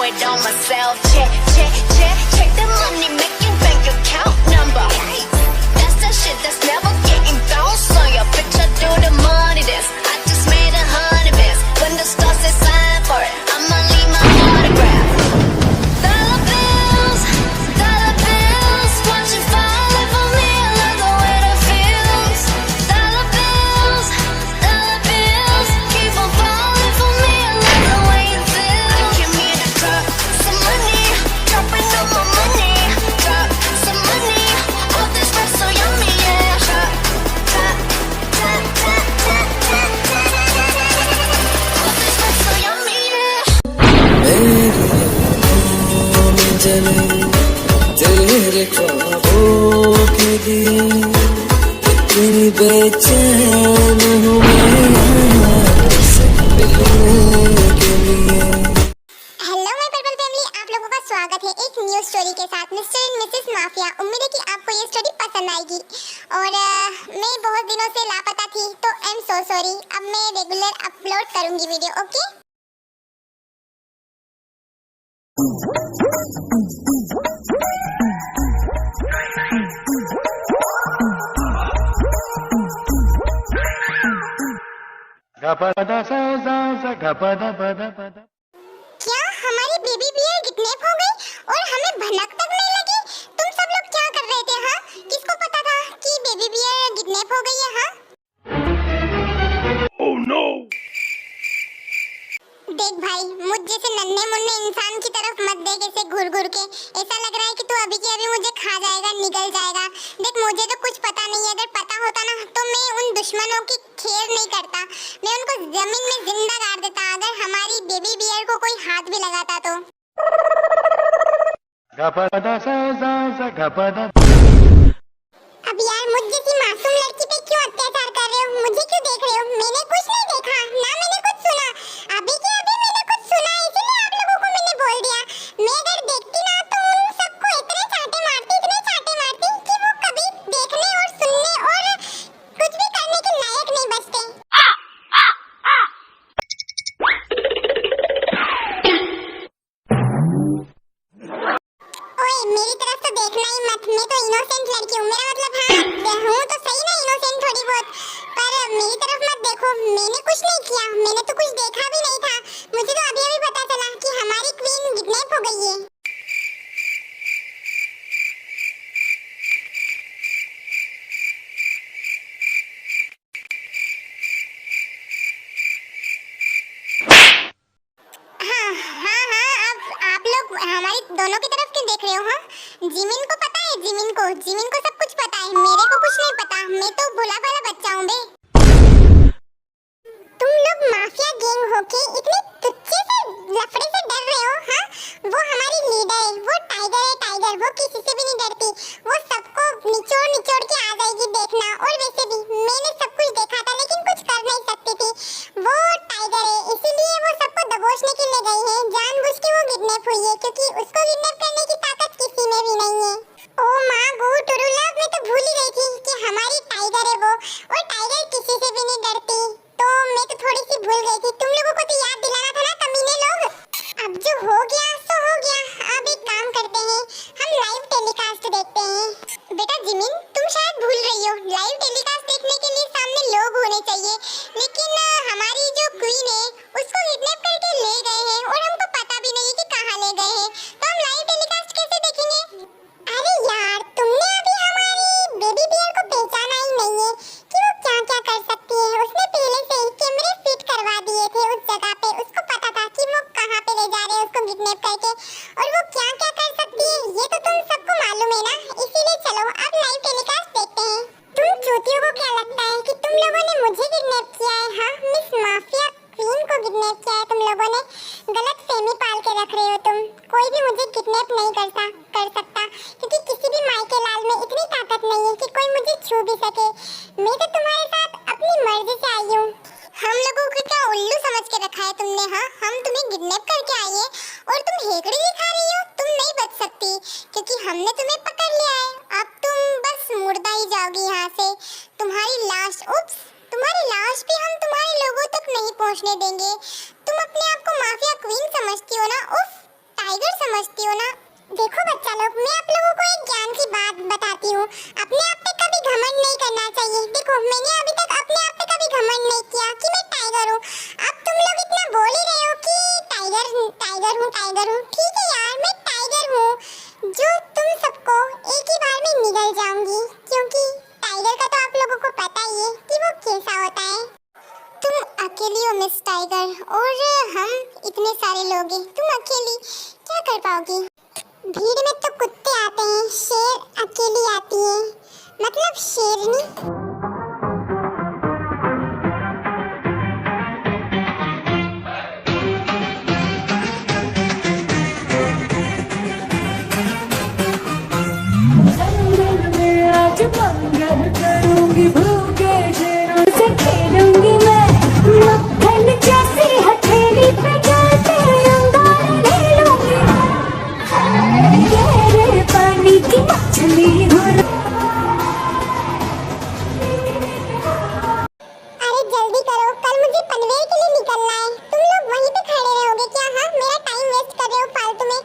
it on myself. Check the money making bank account number. That's the shit that's never getting bounced on your bitch. I do the money dance. I just made 100 bands. When the stars say sign for it, I'ma leave my autograph. Dollar bills, watch it falling for me. I love the way that feels. Dollar bills, keep on falling for me. I love the way it feels. I came here to drop some money, dropping all my money. Drop some money, all this stuff so yummy, yeah. Drop, all this stuff so yummy, yeah. तेरे ख्वाबों के लिए इतनी बेचैन हूँ मैं से मिलने के लिए। हेलो माय पर्पल फैमिली, आप लोगों का स्वागत है एक न्यू स्टोरी के साथ, मिस्टर एंड मिसेस माफिया। उम्मीद है कि आपको ये स्टोरी पसंद आएगी। और मैं बहुत दिनों से लापता थी, तो आई एम सो सॉरी। अब मैं रेगुलर अपलोड करूंगी वीडियो, ओके? क्या हमारी बेबी बियर किडनैप हो गई और हमें भनक तक नहीं लगी? तुम सब लोग क्या कर रहे थे? हाँ, किसको पता था कि बेबी बियर किडनैप हो गई है? हाँ, Oh no! देख भाई, मुझ जैसे नन्हे मुन्ने इंसान की तरफ मत देख ऐसे घूर घूर के। ऐसा लग रहा है कि तू अभी के अभी मुझे खा जाएगा, निगल जाएगा। देख, मुझे तो कुछ पता नहीं है। अगर पता होता ना तो मैं उन दुश्मनों की खैर नहीं करता, मैं उनको जमीन में जिंदा गाड़ देता। अगर हमारी बेबी बियर को कोई हाथ भी लगाता तो। अब यार, मुझ जैसी मासूम लड़की पे क्यों अत्याचार कर रहे हो? मुझे क्यों देख रहे हो? मैंने कुछ नहीं देखा, ना मैंने कुछ सुना। अभी के अभी मैंने कुछ सुना, इसलिए आप लोगों को मैंने बोल दिया। मैं अगर देखती ना तो उन सबको इतने चाटे मारती कि वो कभी देखने और सुनने और कुछ भी करने के लायक नहीं बचते। ओए, मेरी तरफ तो देखना ही मत। मैं तो इनोसेंट लड़की हूँ। मेरा मतलब, हाँ, हूँ तो सही ना इनोसेंट थोड़ी बहुत, पर मेरी तरफ मत देखो। मैंने कुछ नहीं किया, मैंने तो कुछ देखा भी नहीं था। मुझे तो अभी अभी पता चला कि हमारी क्वीन किडनैप हो गई है। हाँ, अब आप लोग हमारी दोनों की तरफ क्यों देख रहे हो? हाँ, जिमिन को पता है, जिमिन को सब कुछ पता है। मेरे को कुछ नहीं पता, मैं तो भोला भाला बच्चा हूँ बे। तुम लोग माफिया गैंग होके इतने तुच्छ से लफड़े से डर रहे हो? हाँ, वो हमारी लीडर है, वो टाइगर, वो किसी से भी नहीं डरती। वो सबको निचोड़ के आ जाएगी, देखना। और वैसे भी मैंने सब कुछ देखा था, लेकिन कुछ कर नहीं सकती थी। वो टाइगर है, इसीलिए वो सबको दबोचने के लिए गई है। जानबूझ के वो किडनैप हुई है, क्योंकि उसको किडनैप करने की ताकत किसी में भी नहीं है। ओ माँ गो टुरुला, मैं तो भूल ही गई थी कि हमारी टाइगर है वो, और टाइगर किसी से भी नहीं डरती। तो मैं तो थोड़ी सी भूल गई थी। तुम लोगों को तो याद दिलाना था ना, कमीने लोग। अब जो हो गया सो हो गया। अब एक काम करते हैं, हम लाइव टेलीकास्ट देखते हैं। बेटा जिमिन, तुम शायद भूल रही हो, लाइव टेलीकास्ट देखने के लिए सामने लोग होने चाहिए। लेकिन हमारी जो क्वीन है उसको किडनैप करके ले गए हैं, और हमको पता भी नहीं है कि कहाँ ले गए हैं। तो हम लाइव टेलीकास्ट कैसे देखेंगे? अरे यार, तुमने अभी हमारी बेबी बियर को पहचाना ही नहीं है कि वो क्या क्या कर सकती है। उसने पहले से ही कैमरे फिट करवा दिए थे उस जगह पे। उसको पता था कि वो कहाँ पे ले जा रहे हैं उसको किडनैप करके, और वो क्या क्या कर सकती है ये तो तुम सबको मालूम है ना। इसीलिए चलो अब लाइव टेलीकास्ट देखते हैं। तुम चोटियों को क्या लगता है कि तुम लोगों ने मुझे किडनैप किया है? हाँ, मिस माफिया क्वीन को किडनैप किया है तुम लोगों ने। गलत फहमी पाल के रख रहे हो तुम। कोई भी मुझे किडनैप नहीं कर सकता, क्योंकि किसी भी मायके लाल में इतनी ताकत नहीं है कि कोई मुझे छू भी सके। मैं तो तुम्हारे साथ अपनी मर्जी से आई हूँ। हम लोगों को क्या उल्लू समझ के रखा है तुमने? हाँ, हम तुम्हें किडनैप करके आई है और तुम हेकड़ी दिखा रही हो। तुम नहीं बच सकती, क्योंकि हमने तुम्हें पकड़ लिया है। अब तुम बस मुर्दा ही जाओगी यहाँ से। तुम्हारी लाश भी हम तुम्हारे लोगों तक नहीं पहुँचने देंगे। तुम अपने आप को माफिया क्वीन समझती हो ना? उफ, मैं टाइगर हूँ। ठीक है यार, मैं टाइगर हूँ जो तुम सबको एक ही बार में निगल जाऊंगी, क्योंकि टाइगर का तो आप लोगों को पता ही है कि वो कैसा होता है। तुम अकेली हो मिस टाइगर, और हम इतने सारे लोग हैं, तुम अकेली क्या कर पाओगी? भीड़ में तो कुत्ते आते हैं, शेर अकेली आती है, मतलब शेरनी। आज मंगल करूंगी, भूखे शेरों से खेलूंगी मैं, मक्खन जैसी हथेली पे जाते अंगारे ले लूंगी, गहरे पानी की मछली हूँ। अरे जल्दी करो, कल मुझे पनवेल के लिए निकलना है। तुम लोग वहीं पे खड़े रहोगे क्या? हाँ, मेरा टाइम वेस्ट कर रहे हो फालतू में।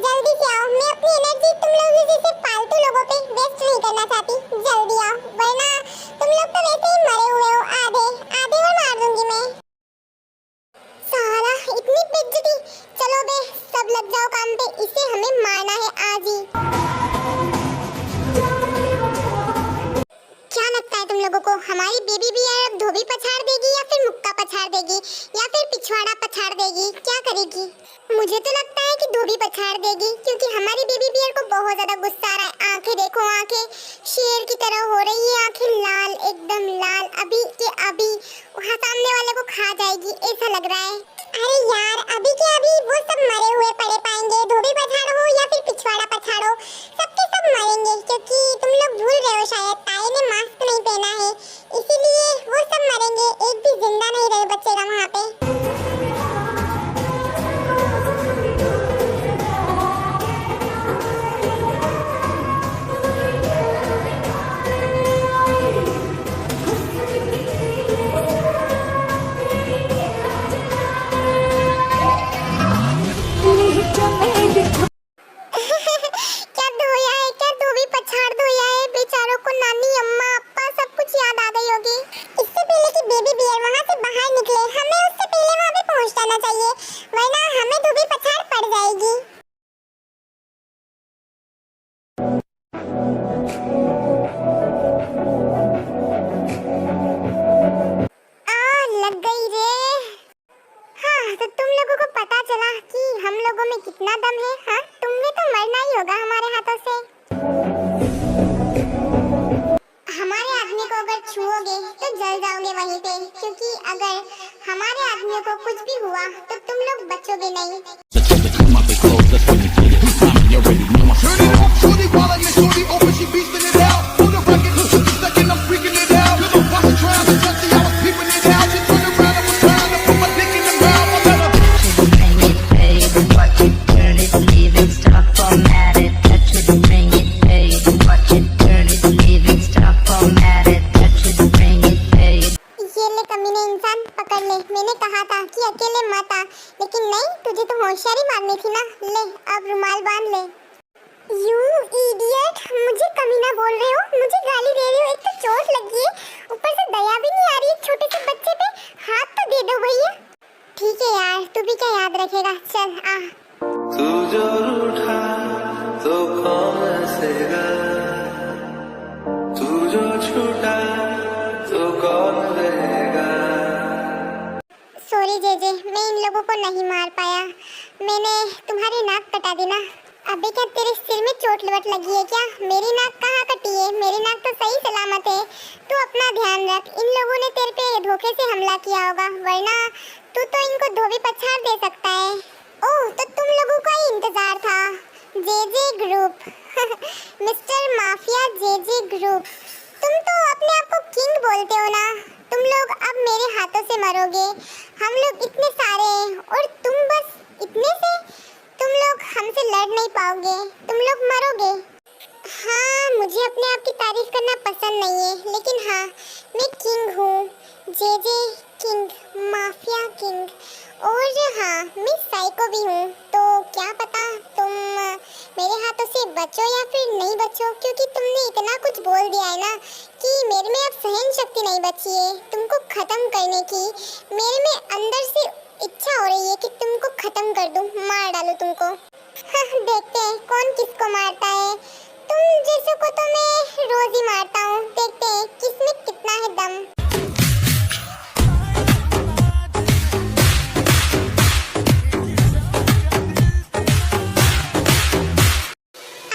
जल्दी से आओ, मैं अपनी एनर्जी तुम लोगों जैसे फालतू लोगों पे वेस्ट नहीं करना चाहती। जल्दी आओ, वरना तुम लोग तो वैसे ही मरे हुए हो, आधे आधे और मार दूंगी मैं। साला इतनी बेइज्जती। चलो बे, सब लग जाओ काम पे, इसे हमें मारना है आज ही। क्या लगता है तुम लोगों को हमारी बेबी बियर अब धोबी पछाड़ देगी, या फिर मुक्का पछाड़ देगी, या फिर पिछवाड़ा पछाड़ देगी? क्या करेगी? मुझे तो लगता है कि धोबी पछाड़ देगी, क्योंकि हमारी बेबी बियर को बहुत ज्यादा गुस्सा आ रहा है। आंखें देखो, आंखें शेर की तरह हो रही है, आंखें लाल, एकदम लाल, अभी के अभी वहाँ सामने वाले को खा जाएगी, ऐसा लग रहा है। अरे यार, अभी के अभी वो सब मरे हुए पड़े पाएंगे। धोबी पछाड़ो या फिर पिछवाड़ा पछाड़ो, सबके सब मरेंगे, क्योंकि तुम लोग भूल रहे हो शायद ताई ने मास्क नहीं पहना है, इसीलिए वो सब मरेंगे, एक भी जिंदा नहीं रह बचेगा वहाँ पे। क्या धोया है, क्या धोबी पछाड़ धोया है? बेचारों को नानी, अम्मा, अप्पा सब कुछ याद आ गई होगी। इससे पहले कि बेबी बियर वहाँ से बाहर निकले, हमें उससे पहले वहाँ पे पहुँच जाना चाहिए, वरना हमें धोबी पछाड़ पड़ जाएगी। लग गई रे। हाँ, तो तुम लोगों को पता चला कि हम लोगों में कितना दम है। हाँ, तुम्हें तो मरना ही होगा हमारे हाथों से। हमारे आदमी को अगर छुओगे तो जल जाओगे वहीं पे, क्योंकि अगर हमारे आदमियों को कुछ भी हुआ तो तुम लोग बचोगे नहीं। मैंने कहा था कि अकेले मत आ, लेकिन नहीं, तुझे तो होशियारी मारनी थी ना। ले, अब रुमाल बांध ले। यू इडियट, मुझे कमीना बोल रहे हो, मुझे गाली दे रहे हो। एक तो चोट लगी है, ऊपर से दया भी नहीं आ रही है छोटे से बच्चे पे। हाथ तो दे दो भैया। ठीक है यार, तू भी क्या याद रखेगा, चल आ। तू जो रूठा तो कौन हंसेगा, तू जो छूटा तो कौन रहेगा। सॉरी जेजे, मैं इन लोगों को नहीं मार पाया, मैंने तुम्हारी नाक कटा दी ना। अबे क्या तेरे सिर में चोट लवट लगी है क्या? मेरी नाक कहाँ कटी है? मेरी नाक तो सही सलामत है। तू अपना ध्यान रख, इन लोगों ने तेरे पे धोखे से हमला किया होगा, वरना तू तो इनको धोबी पछाड़ दे सकता है। ओह, तो तुम लोगों का ही इंतजार था। JJ group mister mafia JJ group, तुम तो अपने आप को किंग बोलते हो ना। तुम लोग अब मेरे हाथों से मरोगे। हम लोग इतने सारे हैं और तुम बस इतने से, तुम लोग हमसे लड़ नहीं पाओगे, तुम लोग मरोगे। हाँ, मुझे अपने आप की तारीफ करना पसंद नहीं है, लेकिन हाँ, मैं किंग हूँ, जेजे किंग, माफिया किंग। और हाँ, मैं साइको भी हूँ, तो क्या पता तुम मेरे हाथों से बचो या फिर नहीं बचो, क्योंकि तुमने इतना कुछ बोल दिया है ना कि मेरे में अब सहन शक्ति नहीं बची है तुमको खत्म करने की। मेरे में अंदर से इच्छा हो रही है कि तुमको खत्म कर दूं, मार डालूं तुमको। हाँ, देखते हैं कौन किसको मारता है। तुम जैसों को तो मैं रोज ही मारता हूँ। देखते हैं किसमें कितना है दम।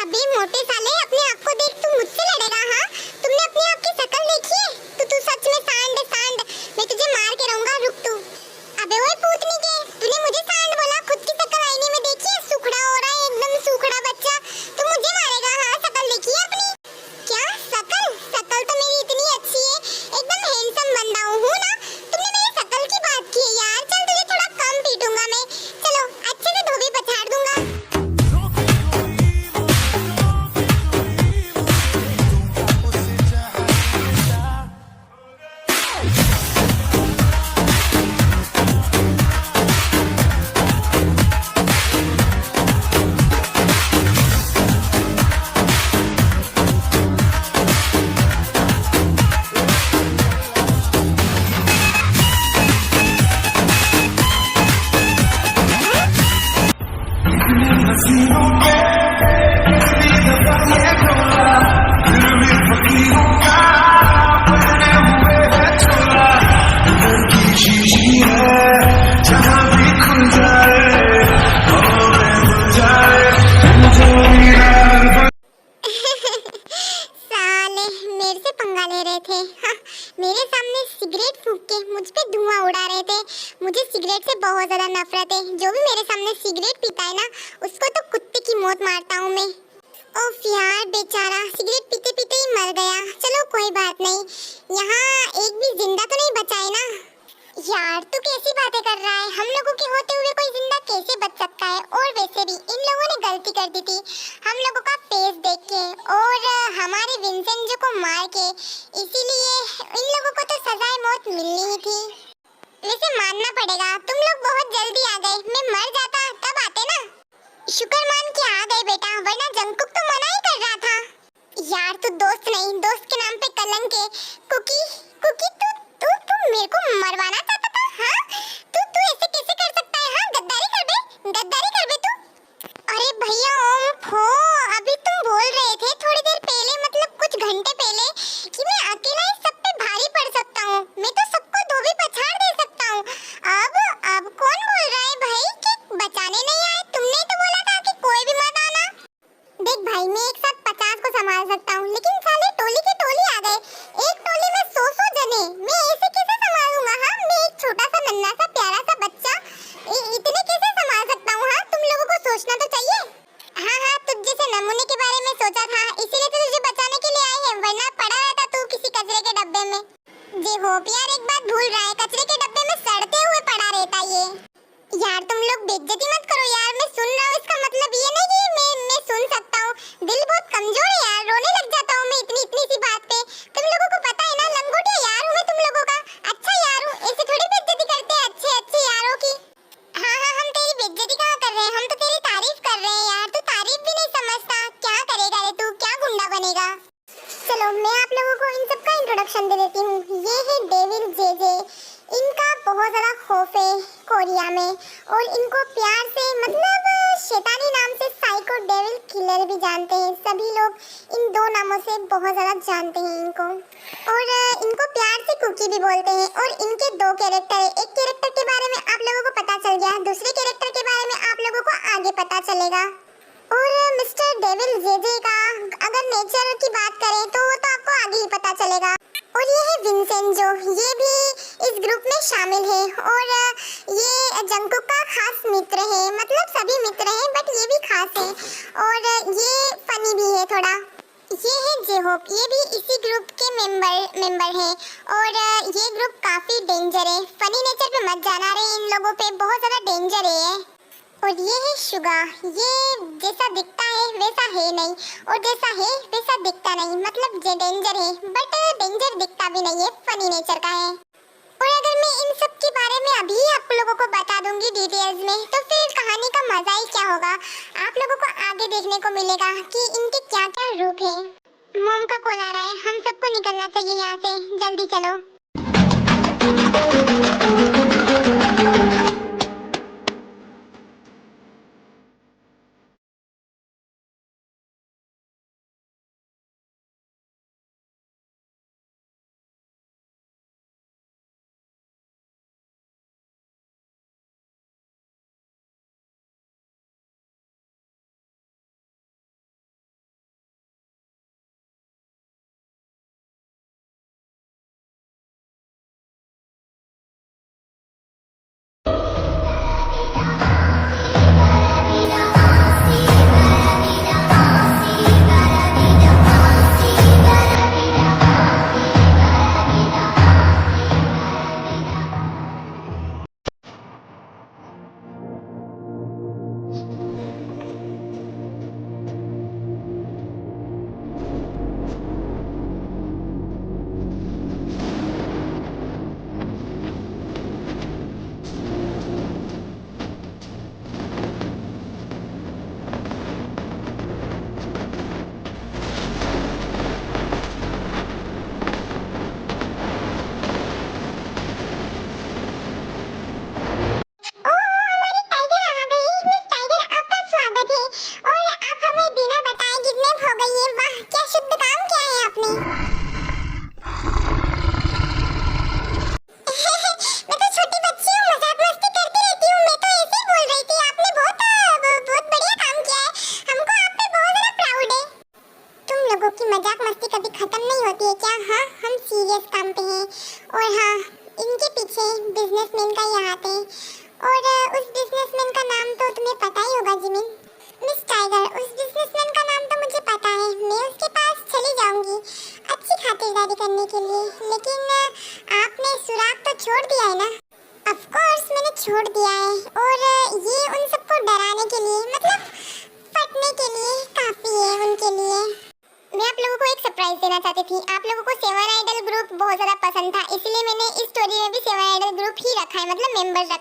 अबे मोटे साले, अपने आप को देख, तू मुझसे लड़ेगा? हाँ, तुमने अपने आप की शक्ल देखी है? तू सच में सांड है, सांड। मैं तुझे मार के रहूंगा, रुक तू। अबे ओए पूतनी के, तूने मुझे सांड बोला, खुद की शक्ल आईने में देखी है? सुखड़ा हो रहा है, एकदम सुखड़ा बच्चा। तू मुझे मारेगा? हाँ, शक्ल देखी है अपनी? क्या शक्ल? शक्ल तो मेरी इतनी अच्छी है, एकदम हैंडसम बंदा हूँ ना। तुमने मेरी शक्ल की बात की है यार। चल, तुझे थोड़ा कम पीटूंगा मैं। चलो, अच्छे से धोबी पछाड़ दूंगा। साले मेरे से पंगा ले रहे थे। हाँ, मेरे सामने सिगरेट फूंक के मुझ पे धुआं उड़ा रहे थे। मुझे सिगरेट से बहुत ज्यादा नफरत है। जो भी मेरे सामने सिगरेट पीता है ना, उसको तो कुत्ते की मौत मारता हूँ मैं। ओफ यार, बेचारा सिगरेट पीते पीते ही मर गया। चलो कोई बात नहीं, यहाँ एक भी जिंदा तो नहीं बचा है ना। यार तू कैसी बातें कर रहा है? हम लोगों के होते हुए कोई जिंदा कैसे बच सकता है? और वैसे भी इन लोगों ने गलती कर दी थी हम लोगों का फेस देख के और हमारे विंसेंजो को मार के। इसीलिए इन लोगों को तो सजाए मौत मिलनी ही थी। वैसे मानना पड़ेगा, तुम लोग बहुत जल्दी आ गए। मैं मर जाता तब आते ना। शुक्र मान के आ गए बेटा, वरना जंगकुक तो मना ही कर रहा था। यार तू दोस्त नहीं, दोस्त के नाम पे कलंक है। कुकी कुकी, तू मेरे को मरवाना चाहता था? हाँ, तू ऐसे कैसे कर सकता है? हाँ, गद्दारी कर बे तू। अरे भैया ओम फो, अभी तुम बोल रहे थे थोड़ी देर पहले, मतलब कुछ घंटे पहले, कि मैं अकेला इस सब पे भारी पड़ सकता हूँ, मैं तो सबको धोबी पछाड़ दे सकता हूँ। अब कौन बोल रहा है भाई कि बचाने नहीं आए? तुमने तो बोला था कि कोई भी मत आना। देख भाई, मैं एक साथ 50 को संभाल सकता हूँ, लेकिन साले टोली के टोली आ गए। एक टोली में 100 जने, मैं ऐसे कैसे संभालूंगा? हाँ, मैं एक छोटा सा नन्हा सा प्यारा सा बच्चा, इतने कैसे संभाल सकता हूँ? हाँ, तुम लोगों को सोचना तो चाहिए। हाँ, तुझ जैसे नमूने के बारे में सोचा था, इसीलिए तो तुझे बचाने के लिए आए हैं, वरना पड़ा रहता तू किसी कचरे के डब्बे में। जे होप यार एक बात भूल रहा है, कचरे के डब्बे में सड़ते हुए पड़ा रहता ये। यार तुम लोग बेइज्जती मत करो यार, मैं सुन रहा हूँ, इसका मतलब ये नहीं कि मैं सुन सकता हूँ। दिल बहुत कमजोर है यार, रोने लग जाता हूँ मैं इतनी सी बात पे। तुम लोगों को पता है ना, लंगोटिया यार हूँ मैं तुम लोगों का। अच्छा यार हूँ, ऐसे थोड़ी बेइज्जती करते हैं अच्छे यारों की। हाँ, हम तेरी बेइज्जती कहाँ कर रहे हैं, हम तो तेरी तारीफ कर रहे हैं यार। तू तारीफ भी नहीं समझता, क्या करेगा रे तू, क्या गुंडा बनेगा? चलो मैं आप लोगों को इन सब का इंट्रोडक्शन दे देती हूँ। ये है डेविल जेजे। इनका बहुत ज़्यादा खौफ है कोरिया में, और इनको प्यार से, मतलब शैतानी नाम से साइको डेविल किलर भी जानते हैं। सभी लोग इन दो नामों से बहुत ज़्यादा जानते हैं इनको, और इनको प्यार से कुकी भी बोलते हैं। और इनके दो कैरेक्टर है, एक कैरेक्टर के बारे में आप लोगों को पता चल गया, दूसरे कैरेक्टर के बारे में आप लोगों को आगे पता चलेगा। और मिस्टर डेविल जेजे का अगर नेचर की बात करें तो वो तो आपको आगे ही पता चलेगा। और ये है विंसेंजो, ये भी इस ग्रुप में शामिल है, और ये जंगकुक का खास मित्र है। मतलब सभी मित्र हैं बट ये भी खास है, और ये फनी भी है थोड़ा। ये है जेहोप, ये भी इसी ग्रुप के मेंबर है, और ये ग्रुप काफी डेंजर है। फनी नेचर पे मत जाना रे, इन लोगों पे बहुत ज्यादा डेंजर है। और ये है शुगा, ये जैसा दिखता है वैसा है नहीं, और जैसा है वैसा दिखता नहीं। मतलब जे डेंजर है बट डेंजर दिखता भी नहीं है, फनी नेचर का है। और अगर मैं इन सब के बारे में अभी आप लोगों को बता दूंगी डिटेल्स में, तो फिर कहानी का मजा ही क्या होगा। आप लोगों को आगे देखने को मिलेगा कि इनके क्या क्या रूप है। मॉम का कॉल आ रहा है, हम सबको निकलना चाहिए यहाँ से, जल्दी चलो।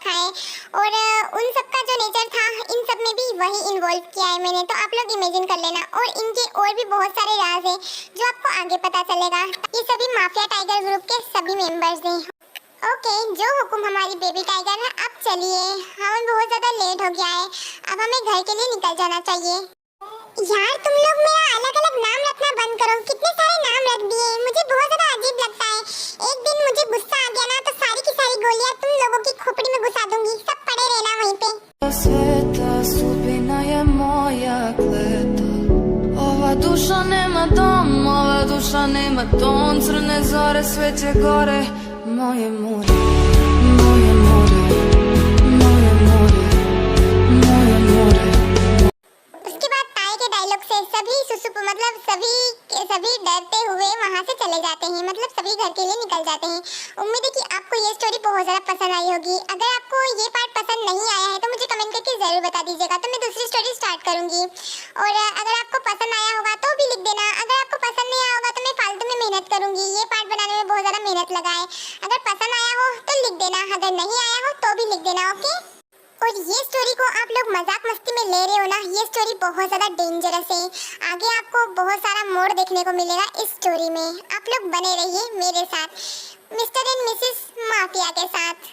रखा है और उन सब का जो नेचर था इन सब में भी वही इन्वॉल्व किया है मैंने। तो आप लोग इमेजिन कर लेना। और इनके और भी बहुत सारे राज हैं जो आपको आगे पता चलेगा। ये सभी माफिया टाइगर ग्रुप के सभी मेंबर्स हैं। ओके, जो हुकुम हमारी बेबी टाइगर है, अब चलिए, हमें बहुत ज़्यादा लेट हो गया है, अब हमें घर के लिए निकल जाना चाहिए। यार तुम लोग मेरा अलग अलग नाम रखना बंद करो, कितने सारे नाम रख दिए, मुझे बहुत ज़्यादा अजीब लगता है। एक दिन मुझे गुस्सा आ गया ना तो सारी की सारी गोलियां तुम लोगों की खोपड़ी में घुसा दूंगी, सब पड़े रहना वहीं पे। Sveta sudbina je moja kleta. Ova duša nema dom, ova duša nema ton. Crne zore sveće gore, moje more, moje more, moje more, moje more. उसके बाद ताए के डायलॉग से सभी सुसुप मतलब सभी डरते हुए वहाँ से चले जाते हैं, मतलब सभी घर के लिए निकल जाते हैं। उम्मीद है कि आपको ये स्टोरी बहुत ज़्यादा पसंद आई होगी। अगर आपको ये पार्ट पसंद नहीं आया है तो मुझे कमेंट करके ज़रूर बता दीजिएगा, तो मैं दूसरी स्टोरी स्टार्ट करूँगी। और अगर आपको पसंद आया होगा तो भी लिख देना। अगर आपको पसंद नहीं आया होगा तो मैं फालतू में मेहनत करूँगी, ये पार्ट बनाने में बहुत ज़्यादा मेहनत लगा है। अगर पसंद आया हो तो लिख देना, अगर नहीं आया हो तो भी लिख देना। ओके, और ये स्टोरी को आप लोग मजाक मस्ती में ले रहे हो ना, ये स्टोरी बहुत ज़्यादा डेंजरस है। आगे आपको बहुत सारा मोड़ देखने को मिलेगा इस स्टोरी में। आप लोग बने रहिए मेरे साथ, मिस्टर एंड मिसेस माफिया के साथ।